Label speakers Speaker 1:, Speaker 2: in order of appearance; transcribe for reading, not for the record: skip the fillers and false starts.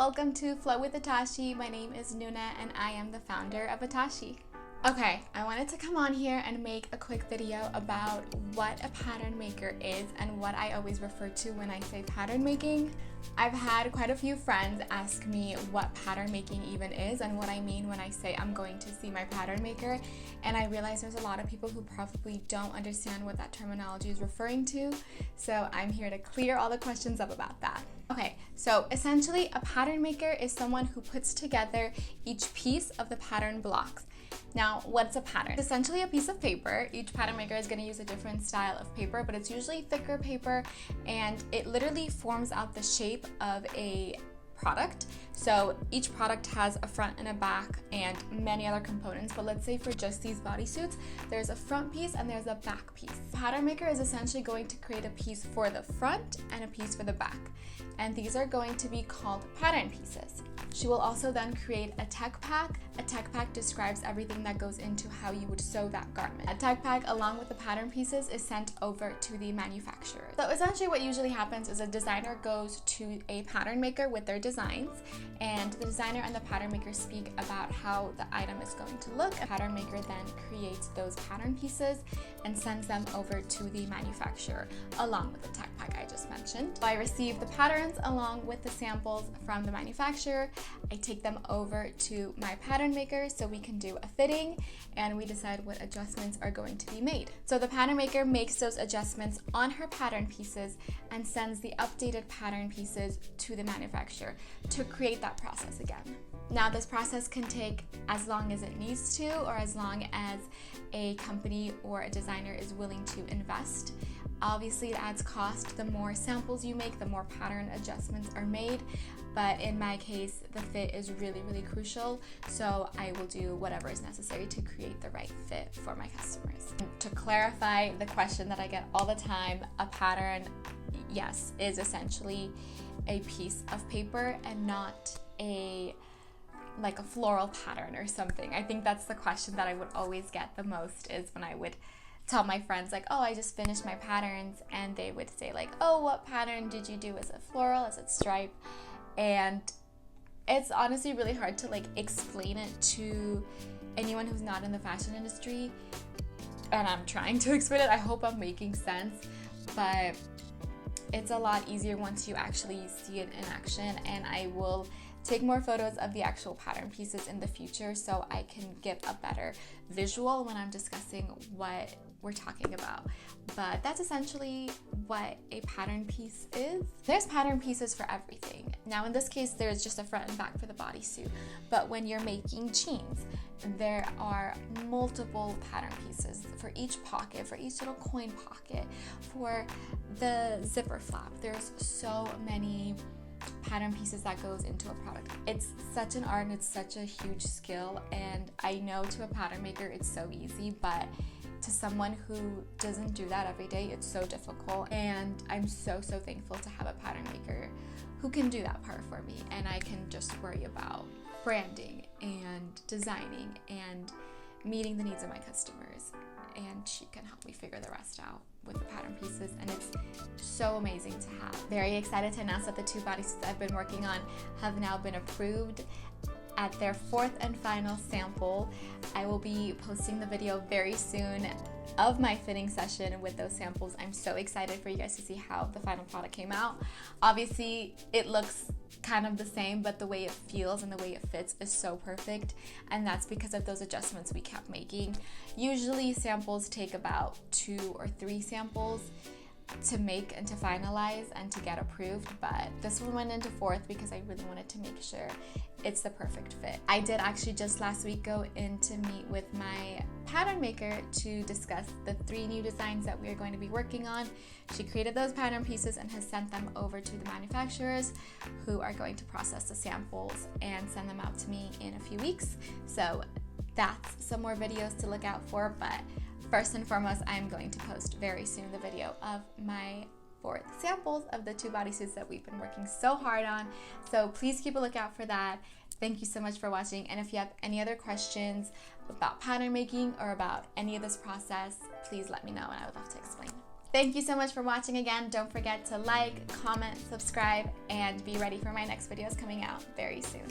Speaker 1: welcome to Flow with Atashi. My name is Nuna and I am the founder of Atashi. Okay, I wanted to come on here and make a quick video about what a pattern maker is and what I always refer to when I say pattern making. I've had quite a few friends ask me what pattern making even is and what I mean when I say I'm going to see my pattern maker, and I realize there's a lot of people who probably don't understand what that terminology is referring to, so I'm here to clear all the questions up about that. Okay, so essentially a pattern maker is someone who puts together each piece of the pattern blocks. Now, what's a pattern? It's essentially a piece of paper. Each pattern maker is going to use a different style of paper, but it's usually thicker paper, and it literally forms out the shape of a product. So each product has a front and a back and many other components, but let's say for just these bodysuits, there's a front piece and there's a back piece. Pattern maker is essentially going to create a piece for the front and a piece for the back, and these are going to be called pattern pieces. She will also then create a tech pack. A tech pack describes everything that goes into how you would sew that garment. A tech pack, along with the pattern pieces, is sent over to the manufacturer. So essentially what usually happens is a designer goes to a pattern maker with their designs, and the designer and the pattern maker speak about how the item is going to look. A pattern maker then creates those pattern pieces and sends them over to the manufacturer, along with the tech pack I just mentioned. So I receive the patterns along with the samples from the manufacturer. I take them over to my pattern maker so we can do a fitting, and we decide what adjustments are going to be made. So the pattern maker makes those adjustments on her pattern pieces and sends the updated pattern pieces to the manufacturer to create that process again. Now, this process can take as long as it needs to, or as long as a company or a designer is willing to invest. Obviously, it adds cost. The more samples you make, the more pattern adjustments are made. But in my case, the fit is really, really crucial. So I will do whatever is necessary to create the right fit for my customers. To clarify the question that I get all the time, a pattern, yes, is essentially a piece of paper and not like a floral pattern or something. I think that's the question that I would always get the most, is when I would tell my friends like, oh, I just finished my patterns, and they would say like, oh, what pattern did you do? Is it floral? Is it stripe? And it's honestly really hard to like explain it to anyone who's not in the fashion industry, and I'm trying to explain it. I hope I'm making sense, but it's a lot easier once you actually see it in action, and I will take more photos of the actual pattern pieces in the future so I can give a better visual when I'm discussing what we're talking about. But that's essentially what a pattern piece is. There's pattern pieces for everything. Now in this case, there's just a front and back for the bodysuit, but when you're making jeans, there are multiple pattern pieces for each pocket, for each little coin pocket, for the zipper flap. There's so many pattern pieces that goes into a product. It's such an art and it's such a huge skill, and I know to a pattern maker it's so easy, but to someone who doesn't do that every day, it's so difficult. And I'm so thankful to have a pattern maker who can do that part for me, and I can just worry about branding and designing and meeting the needs of my customers, and she can help me figure the rest out with the pattern pieces, and it's so amazing to have. Very excited to announce that the 2 bodysuits I've been working on have now been approved at their 4th and final sample. I will be posting the video very soon of my fitting session with those samples. I'm so excited for you guys to see how the final product came out. Obviously, it looks kind of the same, but the way it feels and the way it fits is so perfect, and that's because of those adjustments we kept making. Usually samples take about 2 or 3 samples to make and to finalize and to get approved, but this one went into 4th because I really wanted to make sure it's the perfect fit. I did actually just last week go in to meet with my pattern maker to discuss the 3 new designs that we are going to be working on. She created those pattern pieces and has sent them over to the manufacturers, who are going to process the samples and send them out to me in a few weeks. So that's some more videos to look out for, but first and foremost, I'm going to post very soon the video of my 4th samples of the 2 bodysuits that we've been working so hard on. So please keep a lookout for that. Thank you so much for watching, and if you have any other questions about pattern making or about any of this process, please let me know and I would love to explain. Thank you so much for watching again. Don't forget to like, comment, subscribe, and be ready for my next videos coming out very soon.